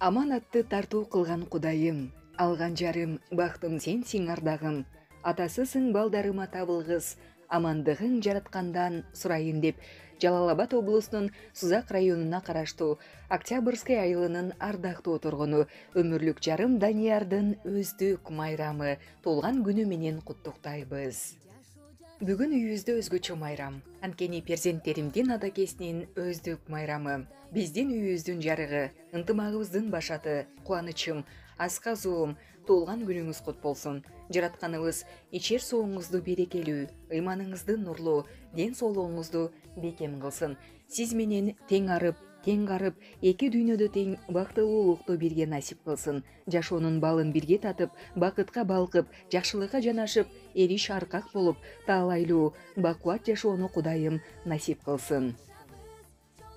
Аманатты тартуу кылган Кудайым, алган жарым, бактым сенсиң ардагым. Атасысың балдарыма табылгыз, амандыгың жараткандан сурайын деп Жалал-Абад облусунун Сузак районуна караштуу Октябрьский айылынын ардактуу тургуну өмүрлүк жарым Даниярдын өздүк майрамы толган күнү менен куттуктайбыз. Бүгүн үйүбүздө өзгөчө майрам. Анткени перзенттеримдин адакесинин өздүк майрамы. Биздин үйүбүздүн жарыгы, ынтымагыбыздын башаты, кубанычым, асказуум, туулган күнүңүз кут болсун. Жаратканыбыз ичер сууңузду берекелүү, ыйманыңызды нурлуу, ден соолугуңузду бекем кылсын. Сиз менен тең арып, тең карып, эки дүйнөдө тең бактылуулукту бирге насип кылсын. Жашоонун балын бирге татып, бакытка балкып, жакшылыкка жанашып, эриш аркак болуп, таалайлуу, бакубат жашоону Кудайым насип кылсын.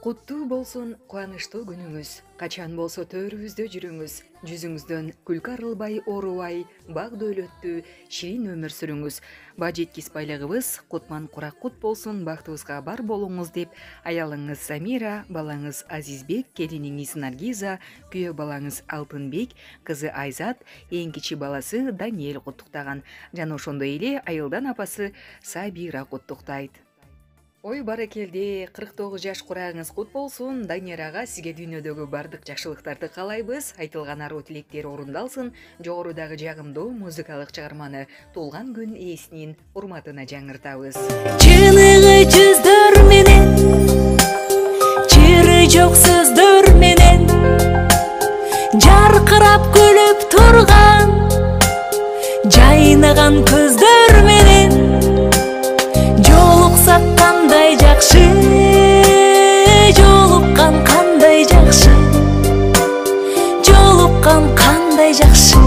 Куттуу болсун кубанычтуу күнүңүз. Качан болсо төрүбүздө жүрүңүз. Жүзүңүздөн күлкү арылбай, оорубай, бак дөөлөттүү, ширин өмүр сүрүңүз. Баа жеткис байлыгыбыз кутман курак кут болсун, бактыбызга бар болуңуз деп аялыңыз Самира, балаңыз Азизбек, келиниңиз Наргиза, күйөө балаңыз Алтынбек, кызы Айзат, эң кичи баласы Даниэль куттуктаган. Жана ошондой эле айылдан апасы Сабира куттуктайт. Ой баракелде, 49 жаш курагыңыз кут болсун. Данияр ага, сизге дүйнөдөгү бардык жакшылыктарды каалайбыз. Айтылган аруу тилектер орундалсын. Жогорудагы жагымдуу музыкалык чыгарманы туулган күн ээсинин урматына жаңыртабыз. Чыныгы жүздөр менен, чыры жок сөздөр менен, жаркырап күлүп турган, жайнаган көздөр менен, жолуксак кандай жакшы, жолуккан кандай жакшы, жолуккан кандай жакшы.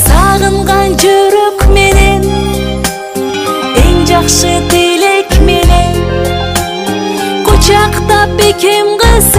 Сагынган жүрөк менен, эң жакшы тилек менен, кучактап бекем кыз